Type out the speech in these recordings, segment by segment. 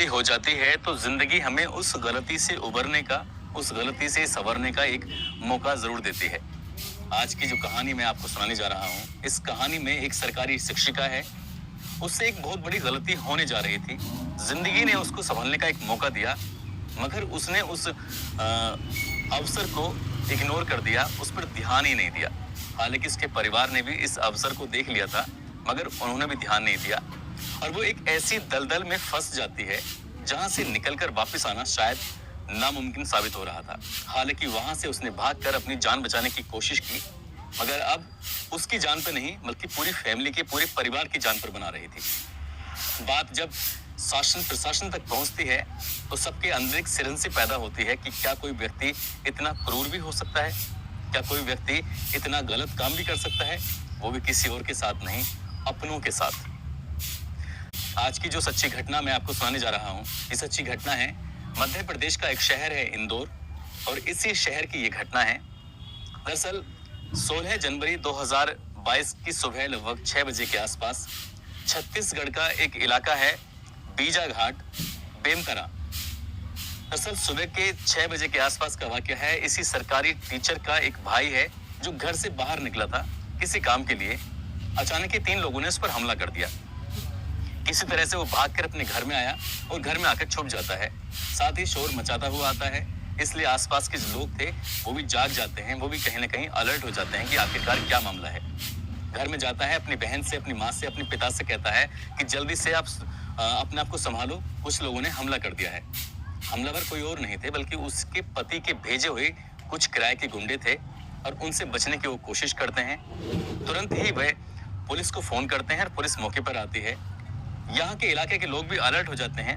हो जाती है तो जिंदगी हमें उस गलती से उबरने का, उस गलती से संवरने का एक मौका जरूर देती है। आज की जो कहानी मैं आपको सुनाने जा रहा हूँ, इस कहानी में एक सरकारी शिक्षिका है। उससे एक बहुत बड़ी गलती होने जा रही थी। जिंदगी ने उसको संभलने का एक मौका दिया, मगर उसने उस अवसर को इग्नोर कर दिया, उस पर ध्यान ही नहीं दिया। हालांकि उसके परिवार ने भी इस अवसर को देख लिया था, मगर उन्होंने भी ध्यान नहीं दिया और वो एक ऐसी दलदल में फंस जाती है जहां से निकलकर वापस आना शायद नामुमकिन साबित हो रहा था। हालांकि वहां से उसने भागकर अपनी जान बचाने की कोशिश की, मगर अब उसकी जान पे नहीं बल्कि पूरी फैमिली के, पूरे परिवार की जान पर बना रही थी। बात जब शासन प्रशासन तक पहुंचती है तो सबके अंदर एक सिरहंसी पैदा होती है कि क्या कोई व्यक्ति इतना क्रूर भी हो सकता है, क्या कोई व्यक्ति इतना गलत काम भी कर सकता है, वो भी किसी और के साथ नहीं, अपनों के साथ। आज की जो सच्ची घटना मैं आपको सुनाने जा रहा हूँ, ये सच्ची घटना है मध्य प्रदेश का एक शहर है इंदौर, और इसी शहर की ये घटना है। दरअसल 16 जनवरी 2022 की सुबह लगभग 6 बजे के आसपास छत्तीसगढ़ का एक इलाका है बीजा घाट, बेमतरा। दरअसल सुबह के 6 बजे के आसपास का वाकया है। इसी सरकारी टीचर का एक भाई है जो घर से बाहर निकला था किसी काम के लिए। अचानक ही 3 लोगों ने उस पर हमला कर दिया। किसी तरह से वो भागकर अपने घर में आया और घर में आकर छुप जाता है। साथ ही शोर मचाता हुआ आता है, इसलिए आसपास के जो लोग थे वो भी जाग जाते हैं, वो भी कहीं ना कहीं अलर्ट हो जाते हैं कि आखिरकार क्या मामला है। घर में जाता है, अपनी बहन से, अपनी माँ से, अपने पिता से कहता है कि जल्दी से आप अपने आप को संभालो, कुछ लोगों ने हमला कर दिया है। हमलावर कोई और नहीं थे बल्कि उसके पति के भेजे हुए कुछ किराए के गुंडे थे और उनसे बचने की वो कोशिश करते हैं। तुरंत ही वह पुलिस को फोन करते हैं और पुलिस मौके पर आती है। यहाँ के इलाके के लोग भी अलर्ट हो जाते हैं।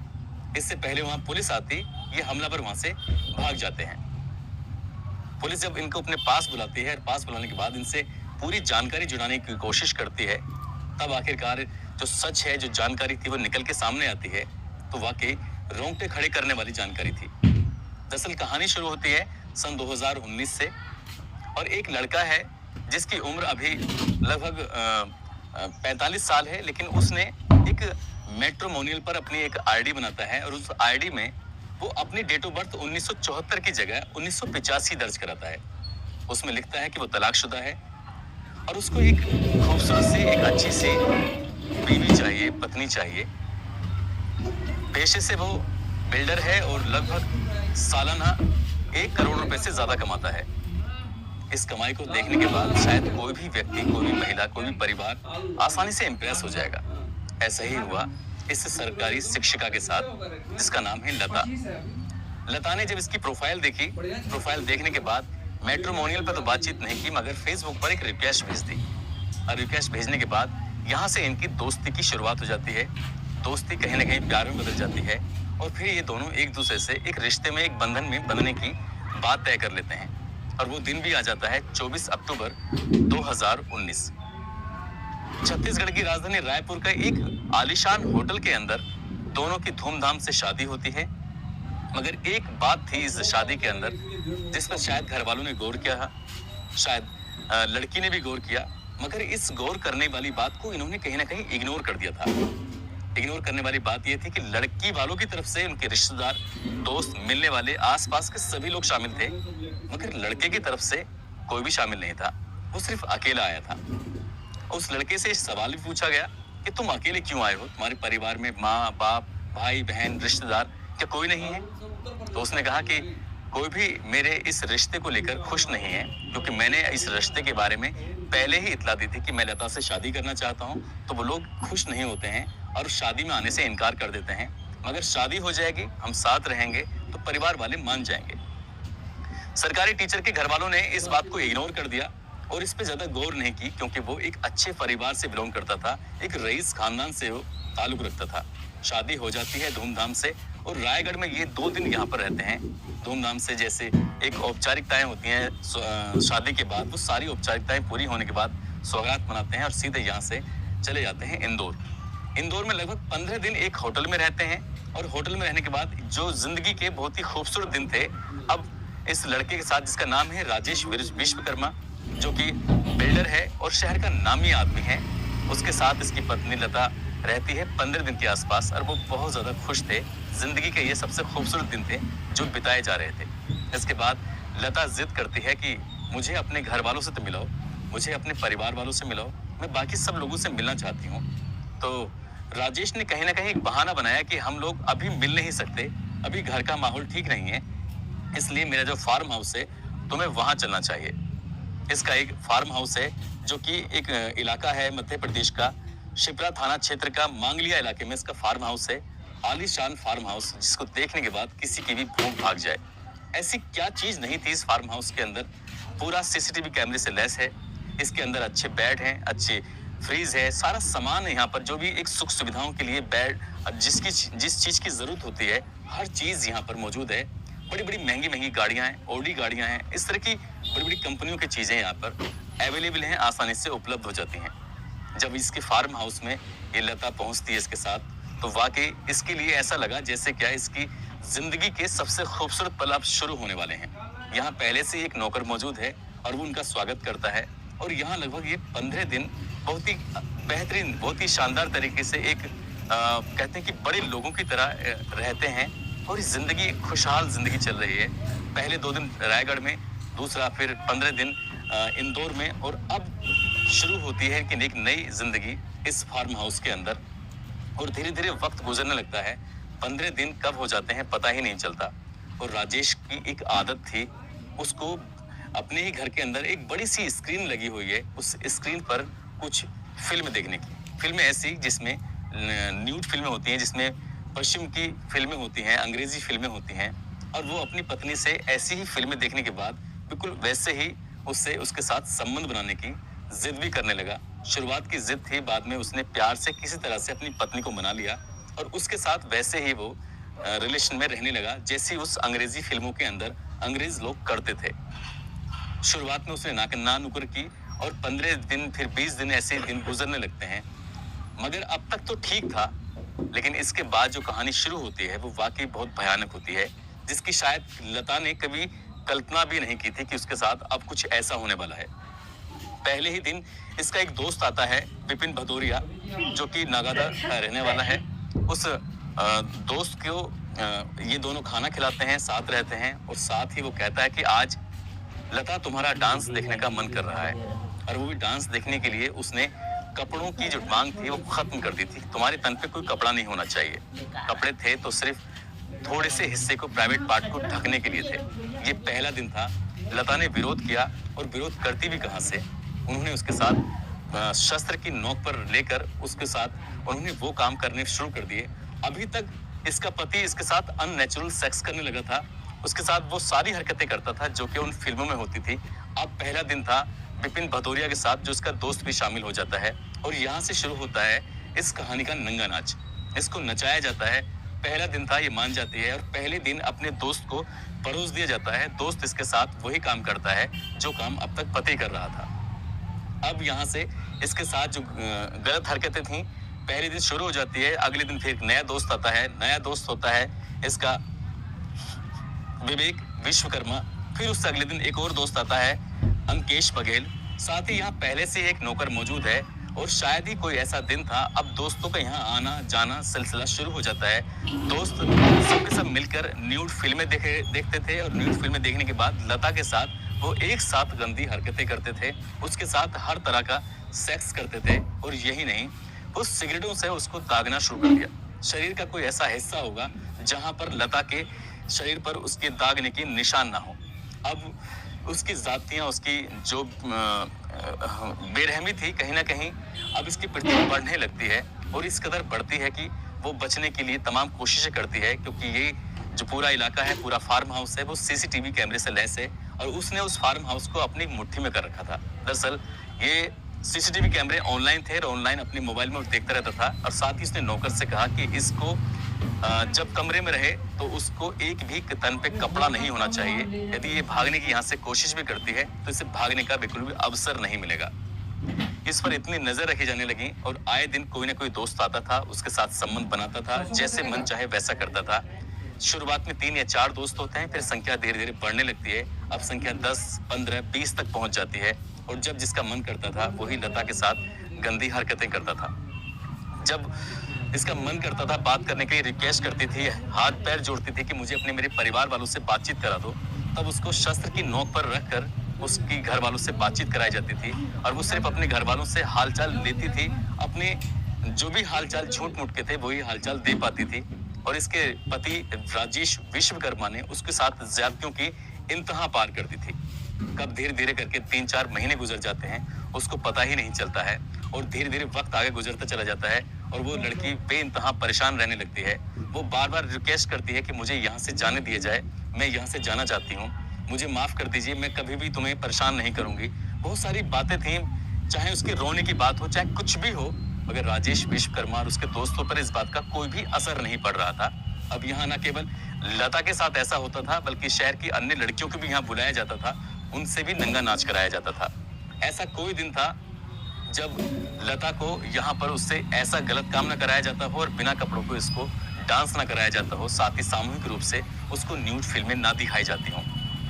इससे पहले वहां पुलिस आती, ये हमलावर वहां से भाग जाते हैं। पुलिस जब इनको अपने पास बुलाती है और पास बुलाने के बाद इनसे पूरी जानकारी जुटाने की कोशिश करती है, तब आखिरकार जो सच है, जो जानकारी थी वो निकल के सामने आती है। तो वाकई रोंगटे खड़े करने वाली जानकारी थी। दरअसल कहानी शुरू होती है सन 2019 से, और एक लड़का है जिसकी उम्र अभी लगभग 45 साल है, लेकिन उसने एक मैट्रिमोनियल पर अपनी एक आईडी बनाता है और उस आईडी में वो अपनी डेट ऑफ बर्थ 1974 की जगह 1985 दर्ज कराता है। उसमें लिखता है कि वो तलाकशुदा है और उसको एक खूबसूरत सी, एक अच्छी सी बीवी चाहिए, पत्नी चाहिए। पेशे से वो बिल्डर है और लगभग सालाना 1 करोड़ रुपए से ज्यादा कमाता है। इस कमाई को देखने के बाद शायद कोई भी व्यक्ति, कोई भी महिला, कोई भी परिवार आसानी से इम्प्रेस हो जाएगा। ऐसा ही हुआ इस सरकारी शिक्षिका के साथ, जिसका नाम है लता। लता ने जब इसकी प्रोफाइल देखी, प्रोफाइल देखने के बाद मैट्रिमोनियल पर तो बातचीत नहीं की, मगर फेसबुक पर एक रिक्वेस्ट भेज दी। और रिक्वेस्ट भेजने के बाद यहाँ से इनकी दोस्ती की शुरुआत हो जाती है। दोस्ती कहीं ना कहीं प्यार में बदल जाती है और फिर ये दोनों एक दूसरे से एक रिश्ते में, एक बंधन में बंधने की बात तय कर लेते हैं। और वो दिन भी आ जाता है 24 अक्टूबर 2019। छत्तीसगढ़ की राजधानी रायपुर का एक आलीशान होटल के अंदर दोनों की धूमधाम से शादी होती है। मगर एक बात थी इस शादी के अंदर जिस पर शायद घर वालों ने गौर किया, शायद लड़की ने भी गौर किया, मगर इस गौर करने वाली बात को इन्होंने कहीं ना कहीं इग्नोर कर दिया था। इग्नोर करने वाली बात यह थी कि लड़की वालों की तरफ से उनके रिश्तेदार, दोस्त, मिलने वाले, आसपास के सभी लोग शामिल थे, मगर लड़के की तरफ से कोई भी शामिल नहीं था। वो सिर्फ अकेला आया था। उस लड़के से सवाल भी पूछा गया कि तुम अकेले क्यों आए हो, तुम्हारे परिवार में माँ, बाप, भाई, बहन, रिश्तेदार क्या कोई नहीं है? तो उसने कहा कि कोई भी मेरे इस रिश्ते को लेकर खुश नहीं है, क्योंकि मैंने इस रिश्ते के बारे में पहले ही इतला दी थी कि मैं लता से शादी करना चाहता हूँ। तो वो लोग खुश नहीं होते हैं और शादी में आने से इनकार कर देते हैं, मगर शादी हो जाएगी, हम साथ रहेंगे तो परिवार वाले मान जाएंगे। सरकारी टीचर के घर वालों ने इस बात को इग्नोर कर दिया और इस पे ज्यादा गौर नहीं की, क्योंकि वो एक अच्छे परिवार से बिलोंग करता था, एक रईस खानदान से वो ताल्लुक रखता था। शादी हो जाती है धूमधाम से और रायगढ़ में ये 2 दिन यहाँ पर रहते हैं धूमधाम से। जैसे एक औपचारिकताएं होती हैं शादी के बाद, वो सारी औपचारिकताएं पूरी होने के बाद सौगात मनाते हैं और सीधे यहाँ से चले जाते हैं इंदौर। इंदौर में लगभग 15 दिन एक होटल में रहते हैं और होटल में रहने के बाद जो जिंदगी के बहुत ही खूबसूरत दिन थे, अब इस लड़के के साथ जिसका नाम है राजेश विश्वकर्मा, जो कि बिल्डर है और शहर का नामी आदमी है, उसके साथ इसकी पत्नी लता रहती है 15 दिन के आसपास और वो बहुत ज़्यादा खुश थे। जिंदगी के ये सबसे खूबसूरत दिन थे जो बिताए जा रहे थे। इसके बाद लता जिद करती है कि मुझे अपने घर वालों से तो मिलाओ, मुझे अपने परिवार वालों से मिलाओ, मैं बाकी सब लोगों से मिलना चाहती हूँ। तो राजेश ने कहीं ना कहीं एक बहाना बनाया कि हम लोग अभी मिल नहीं सकते, अभी घर का माहौल ठीक नहीं है, इसलिए मेरा जो फार्म हाउस है तुम्हें वहां चलना चाहिए। इसका एक फार्म हाउस है जो कि एक इलाका है मध्य प्रदेश का, शिप्रा थाना क्षेत्र का मांगलिया इलाके में इसका फार्म हाउस है। आलीशान फार्म हाउस जिसको देखने के बाद किसी की भी भूख भाग जाए। ऐसी क्या चीज नहीं थी इस फार्म हाउस के अंदर। पूरा सीसीटीवी कैमरे से लैस है। इसके अंदर अच्छे बेड हैं, अच्छे फ्रीज है, सारा सामान है यहाँ पर जो भी एक सुख सुविधाओं के लिए बेड, जिस चीज की जरूरत होती है हर चीज यहाँ पर मौजूद है। बड़ी बड़ी महंगी महंगी गाड़ियां हैं, ऑडी गाड़ियां हैं, इस तरह की बड़ी बड़ी कंपनियों की चीजें यहाँ पर अवेलेबल हैं, आसानी से उपलब्ध हो जाती हैं। जब इसके फार्म हाउस में ये लता पहुंचती है इसके साथ, तो वाकई इसके लिए ऐसा लगा जैसे क्या इसकी जिंदगी के सबसे खूबसूरत पल अब शुरू होने वाले हैं। यहाँ पहले से एक नौकर मौजूद है और वो उनका स्वागत करता है और यहाँ लगभग ये 15 दिन बहुत ही बेहतरीन, बहुत ही शानदार तरीके से एक कहते हैं कि बड़े लोगों की तरह रहते हैं और जिंदगी खुशहाल जिंदगी चल रही है। पहले 2 दिन रायगढ़ में, दूसरा फिर 15 दिन इंदौर में, और अब शुरू होती है कि एक नई जिंदगी इस फार्म हाउस के अंदर। और धीरे धीरे वक्त गुजरने लगता है, 15 दिन कब हो जाते हैं पता ही नहीं चलता। और राजेश की एक आदत थी, उसको अपने ही घर के अंदर एक बड़ी सी स्क्रीन लगी हुई है, उस स्क्रीन पर कुछ फिल्म देखने की। फिल्में ऐसी जिसमें न्यूड फिल्में होती हैं, जिसमें पश्चिम की फिल्में होती हैं, अंग्रेजी फिल्में होती हैं, और वो अपनी पत्नी से ऐसी ही फिल्में देखने के बाद बिल्कुल वैसे ही उससे उसके साथ संबंध बनाने की जिद भी करने लगा। शुरुआत की जिद थी, बाद में उसने प्यार से किसी तरह से अपनी पत्नी को मना लिया और उसके साथ वैसे ही वो रिलेशन में रहने लगा जैसे उस अंग्रेजी फिल्मों के अंदर अंग्रेज लोग करते थे। शुरुआत में उसने ना नुकर की और 15 दिन फिर 20 दिन ऐसे दिन गुजरने लगते हैं। मगर अब तक तो ठीक था, लेकिन इसके बाद जो कहानी शुरू होती है वो वाकई बहुत भयानक होती है, जिसकी शायद लता ने कभी कल्पना भी नहीं की थी कि उसके साथ अब कुछ ऐसा होने वाला है। पहले ही दिन इसका एक दोस्त आता है, विपिन भदौरिया, जो कि नागादा रहने वाला है। उस दोस्त को ये दोनों खाना खिलाते हैं, साथ रहते हैं, और साथ ही वो कहता है कि आज लता तुम्हारा डांस देखने का मन कर रहा है। और वो भी डांस देखने के लिए उसने कपड़ों की जो मांग थी वो खत्म कर दी थी। तुम्हारे तन पे कोई कपड़ा नहीं होना चाहिए, कपड़े थे तो सिर्फ थोड़े से हिस्से को, प्राइवेट पार्ट को ढकने के लिए थे। ये पहला दिन था। लता ने विरोध किया, और विरोध करती भी कहां से, उन्होंने उसके साथ शस्त्र की नोक पर लेकर उसके साथ उन्होंने वो काम करने शुरू कर दिए। अभी तक इसका पति इसके साथ अननेचुरल सेक्स करने लगा था, उसके साथ वो सारी हरकतें करता था जो कि उन फिल्मों में होती थी। अब पहला दिन था विपिन भदौरिया के साथ, जो इसका दोस्त भी शामिल हो जाता है, और यहाँ से शुरू होता है इस कहानी का नंगा नाच। इसको नचाया जाता है। पहला दिन था, ये मान जाती है, और पहले दिन अपने दोस्त को परोस दिया जाता है। दोस्त इसके साथ वही काम करता है जो काम अब तक पति कर रहा था। अब यहाँ से इसके साथ जो गलत हरकतें थी, पहले दिन शुरू हो जाती है, अगले दिन फिर एक नया दोस्त आता है। नया दोस्त होता है इसका विवेक विश्वकर्मा। फिर उससे अगले दिन एक और दोस्त आता है, अंकेश बघेल। साथ ही यहाँ पहले से एक नौकर मौजूद है, और शायद ही कोई ऐसा दिन था, अब दोस्तों का यहाँ आना जाना सिलसिला शुरू हो जाता है। दोस्त सबके सब मिलकर न्यूड फिल्में देखते थे, और न्यूड फिल्में देखने के बाद लता के साथ वो एक साथ गंदी हरकतें करते थे, उसके साथ हर तरह का सेक्स करते थे। और यही नहीं, वो सिगरेटों से उसको दागना शुरू कर दिया। शरीर का कोई ऐसा हिस्सा होगा जहां पर लता के शरीर पर उसके दागने की निशान ना हो। अब उसकी जातियां, उसकी जो बेरहमी थी कहीं ना कहीं अब इसकी प्रति बढ़ने लगती है, और इस कदर बढ़ती है कि वो बचने के लिए तमाम कोशिशें करती है, क्योंकि ये जो पूरा इलाका है, पूरा फार्म हाउस है, वो सीसीटीवी कैमरे से लैस है, और उसने उस फार्म हाउस को अपनी मुट्ठी में कर रखा था। दरअसल ये सीसीटीवी कैमरे ऑनलाइन थे, और ऑनलाइन अपने मोबाइल में देखता रहता था। और साथ ही उसने नौकर से कहा कि इसको जब कमरे में रहे तो उसको एक भी तन पे कपड़ा नहीं होना चाहिए। यदि ये भागने की यहाँ से कोशिश भी करती है तो इसे भागने का बिल्कुल भी अवसर नहीं मिलेगा। इस पर इतनी नजर रखी जाने लगी, और आए दिन कोई ना कोई दोस्त आता था, उसके साथ संबंध बनाता था, जैसे मन चाहे वैसा करता था। शुरुआत में 3 या 4 दोस्त होते हैं, फिर संख्या धीरे धीरे बढ़ने लगती है। अब संख्या 10, 15, 20 तक पहुंच जाती है, और जब जिसका मन करता था वही लता के साथ गंदी हरकतें करता था। जब इसका मन करता था बात करने के लिए, रिक्वेस्ट करती थी, हाथ पैर जोड़ती थी कि मुझे अपने मेरे परिवार वालों से बातचीत करा दो, तब उसको शस्त्र की नोक पर रखकर उसकी घर वालों से बातचीत कराई जाती थी और वो सिर्फ अपने घर वालों से हालचाल लेती थी। अपने जो भी हालचाल झूठ मूठ के थे वही हालचाल दे पाती थी। और इसके पति राजेश विश्वकर्मा ने उसके साथ ज्यादतियों की इंतहा पार कर दी थी। कब धीरे धीरे करके 3-4 महीने गुजर जाते हैं उसको पता ही नहीं चलता है और धीरे धीरे वक्त आगे गुजरता चला जाता है और वो लड़की बेइंतहा परेशान रहने लगती है। वो बार बार रिक्वेस्ट करती है कि मुझे यहाँ से जाने दिया जाए, मैं यहाँ से जाना चाहती हूँ, मुझे माफ कर दीजिए, मैं कभी भी तुम्हें परेशान नहीं करूंगी। बहुत सारी बातें थी, चाहे उसके रोने की बात हो चाहे कुछ भी हो, मगर राजेश विश्वकर्मा और उसके दोस्तों पर इस बात का कोई भी असर नहीं पड़ रहा था। अब यहाँ न केवल लता के साथ ऐसा होता था बल्कि शहर की अन्य लड़कियों को भी यहाँ बुलाया जाता था, उनसे भी नंगा नाच कराया जाता था। ऐसा कोई दिन था जब लता को यहाँ पर उससे ऐसा गलत काम न कराया जाता हो और बिना कपड़ों को इसको डांस ना कराया जाता हो, साथ ही सामूहिक रूप से उसको न्यूड फिल्में ना दिखाई जाती हों।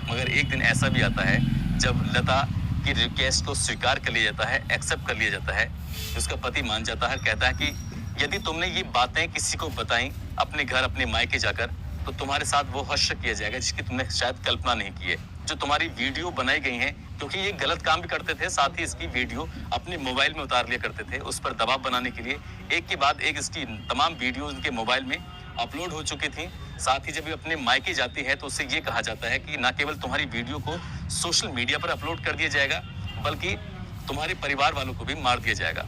मगर एक दिन ऐसा भी आता है जब लता की रिक्वेस्ट को स्वीकार कर लिया जाता है, एक्सेप्ट कर लिया जाता है। उसका पति मान जाता है, कहता है कि यदि तुमने ये बातें किसी को बताई अपने घर अपने मायके जाकर तो तुम्हारे साथ वो हश्र किया जाएगा जिसकी तुमने शायद कल्पना नहीं की है। जो तुम्हारी वीडियो बनाई गई है, क्योंकि ये गलत काम भी करते थे, साथ ही इसकी वीडियो अपने मोबाइल में उतार लिया करते थे उस पर दबाव बनाने के लिए। एक के बाद एक इसकी तमाम वीडियो उनके मोबाइल में अपलोड हो चुकी थी। साथ ही जब ये अपने मायके जाती है तो उससे ये कहा जाता है कि न केवल तुम्हारी वीडियो को सोशल मीडिया पर अपलोड कर दिया जाएगा बल्कि तुम्हारे परिवार वालों को भी मार दिया जाएगा।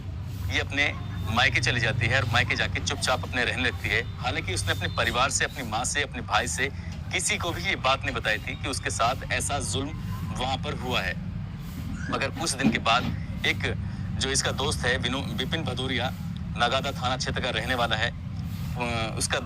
ये अपने मायके चली जाती है और मायके जाके चुपचाप अपने रहने लगती है। हालांकि उसने अपने परिवार से, अपनी माँ से, अपने भाई से किसी को भी ये बात नहीं बताई थी कि उसके साथ ऐसा जुल्म वहां पर हुआ है। मगर कुछ दिन के बाद एक जो इसका दोस्त है विपिन भदौरिया, नगादा थाना क्षेत्र का रहने वाला है, उसका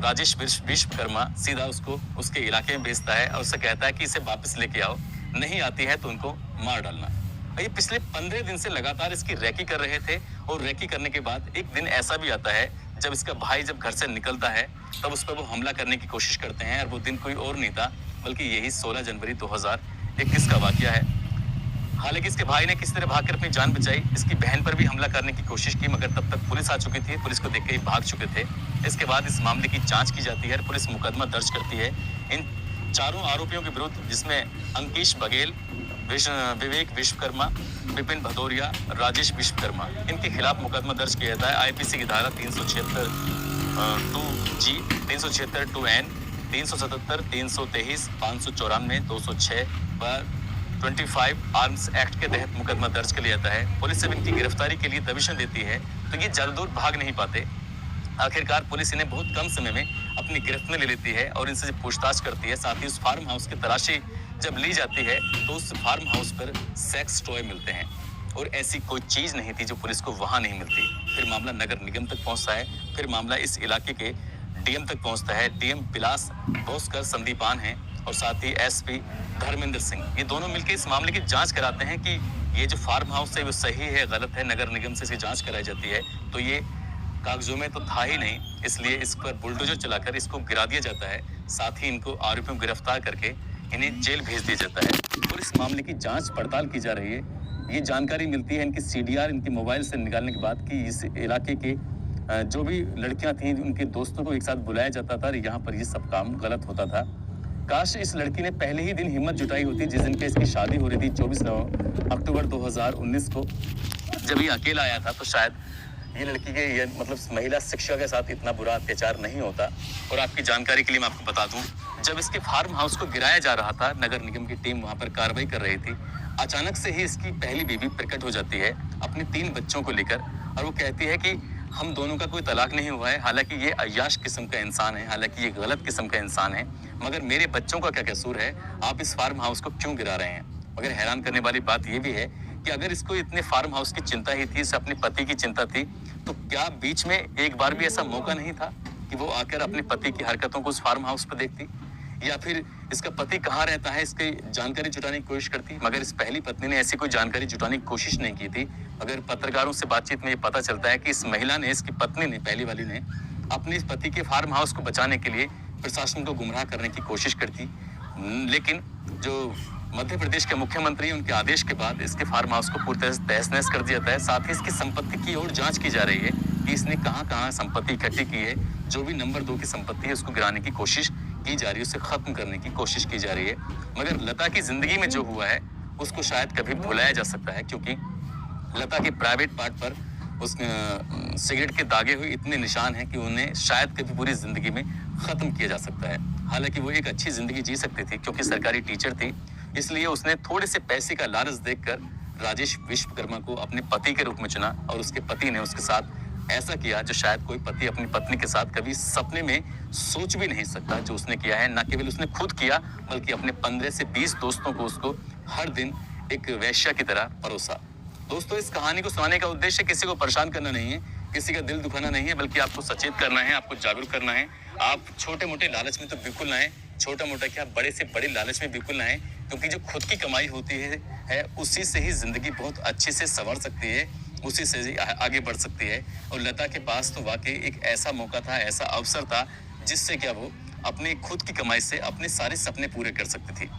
राजेश विश्वकर्मा सीधा उसको उसके इलाके में भेजता है और उससे कहता है कि इसे वापस लेके आओ, नहीं आती है तो उनको मार डालना। ये पिछले 15 दिन से लगातार इसकी रैकी कर रहे थे और रैकी करने के बाद एक दिन ऐसा भी आता है जब इसका भाई जब घर से निकलता है तब उस पर वो हमला करने की कोशिश करते हैं और वो दिन कोई और नहीं था बल्कि यही 16 जनवरी 2021 का वाकया है। हालांकि इसके भाई ने किसी तरह भागकर अपनी जान बचाई, इसकी बहन पर भी हमला करने की कोशिश की मगर तब तक पुलिस आ चुकी थी, पुलिस को देख के भाग चुके थे। इसके बाद इस मामले की जांच की जाती है और पुलिस मुकदमा दर्ज करती है इन चारों आरोपियों के विरुद्ध, जिसमें अंकिश बघेल, विवेक विश्वकर्मा, विपिन भदौरिया, राजेश विश्वकर्मा, इनके खिलाफ मुकदमा दर्ज किया जाता है आईपीसी की धारा 376 2G, 376 2N, 377, 323, 594, 206 पर 25 आर्म्स एक्ट के तहत मुकदमा दर्ज कर लिया जाता है। पुलिस जब इनकी गिरफ्तारी के लिए दबिशन देती है तो ये ज्यादा दूर भाग नहीं पाते। आखिरकार पुलिस इन्हें बहुत कम समय में अपनी गिरफ्त में ले लेती है और इनसे पूछताछ करती है। साथ ही उस फार्म हाउस की तलाशी जब ली जाती है तो उस फार्म हाउस पर सेक्स टॉय मिलते हैं और ऐसी कोई चीज नहीं थी जो पुलिस को वहां नहीं मिलती। फिर मामला नगर निगम तक पहुंचता है, फिर मामला इस इलाके के डीएम तक पहुंचता है। डीएम बिलास बोसकर संदीपान हैं और साथ ही एसपी धर्मेंद्र सिंह, ये दोनों मिलकर इस मामले की जांच कराते हैं कि ये जो फार्म हाउस है वो सही है गलत है। नगर निगम से इसकी जांच कराई जाती है तो ये कागजों में तो था ही नहीं, इसलिए इस पर बुलडोजर चलाकर इसको गिरा दिया जाता है। साथ ही इनको आरोपियों को गिरफ्तार करके इन्हें जेल भेज दिया जाता है और इस मामले की जांच पड़ताल की जा रही है। ये जानकारी मिलती है इनकी सीडीआर इनके मोबाइल से निकालने के बाद कि इस इलाके के जो भी लड़कियां थीं उनके दोस्तों को एक साथ बुलाया जाता था और यहाँ पर ये सब काम गलत होता था। काश इस लड़की ने पहले ही दिन हिम्मत जुटाई होती जिस दिन पे इसकी शादी हो रही थी 24 अक्टूबर 2019 को। जब ये अकेला आया था तो शायद ये लड़की के ये मतलब महिला शिक्षिका के साथ इतना बुरा अत्याचार नहीं होता। और आपकी जानकारी के लिए मैं आपको बता दूं, जब इसके फार्म हाउस को गिराया जा रहा था, नगर निगम की टीम वहां पर कार्रवाई कर रही थी, अचानक से ही इसकी पहली बीवी प्रकट हो जाती है अपने 3 बच्चों को लेकर और वो कहती है कि हम दोनों का कोई तलाक नहीं हुआ है, हालांकि ये अय्याश किस्म का इंसान है, हालांकि ये गलत किस्म का इंसान है, मगर मेरे बच्चों का क्या कसूर है, आप इस फार्म हाउस को क्यों गिरा रहे हैं। मगर हैरान करने वाली बात यह भी है कि अगर इसको इतने फार्म हाउस की चिंता ही थी, इसे अपने पति की चिंता थी, तो क्या बीच में एक बार भी ऐसा मौका नहीं था कि वो आकर अपने पति की हरकतों को उस फार्म हाउस पर देखती, या फिर इसका पति कहाँ रहता है इसकी जानकारी जुटाने की कोशिश करती। मगर इस पहली पत्नी ने ऐसी कोई जानकारी जुटाने की कोशिश नहीं की थी। मगर पत्रकारों से बातचीत में ये पता चलता है कि इस महिला ने, इसकी पत्नी ने, पहली वाली ने अपने इस पति के फार्म हाउस को बचाने के लिए प्रशासन को गुमराह करने की कोशिश करती, लेकिन जो मध्य प्रदेश के मुख्यमंत्री उनके आदेश के बाद इसके फार्म हाउस को पूरी तरह से तहस नहस कर दिया जाता है। साथ ही इसकी संपत्ति की और जांच की जा रही है कि इसने कहाँ-कहाँ संपत्ति इकट्ठी की है। जो भी नंबर 2 की संपत्ति है उसको गिराने की कोशिश की जा रही है, उसे खत्म करने की कोशिश की जा रही है। मगर लता की ज़िंदगी में जो हुआ है उसको शायद कभी भुलाया जा सकता है, क्योंकि लता के प्राइवेट पार्ट पर उस सिगरेट के दागे हुए इतने निशान हैं कि उन्हें शायद कभी पूरी ज़िंदगी में ख़त्म किया जा सकता है। हालाँकि वो एक अच्छी ज़िंदगी जी सकती थी, क्योंकि सरकारी टीचर थी, इसलिए उसने थोड़े से पैसे का लालच देखकर राजेश विश्वकर्मा को अपने पति के रूप में चुना और उसके पति ने उसके साथ ऐसा किया जो शायद कोई पति अपनी पत्नी के साथ कभी सपने में सोच भी नहीं सकता। जो उसने किया है, न केवल उसने खुद किया बल्कि अपने 15 से 20 दोस्तों को उसको हर दिन एक वेश्या की तरह परोसा। दोस्तों, इस कहानी को सुनाने का उद्देश्य किसी को परेशान करना नहीं है, किसी का दिल दुखाना नहीं है, बल्कि आपको सचेत करना है, आपको जागरूक करना है। आप छोटे-मोटे लालच में तो बिल्कुल ना आए, छोटा-मोटा क्या बड़े से बड़े लालच में बिल्कुल ना आए, क्योंकि जो खुद की कमाई होती है उसी से ही ज़िंदगी बहुत अच्छे से सँवर सकती है, उसी से ही आगे बढ़ सकती है। और लता के पास तो वाक़ई एक ऐसा मौका था, ऐसा अवसर था, जिससे क्या वो अपनी खुद की कमाई से अपने सारे सपने पूरे कर सकती थी।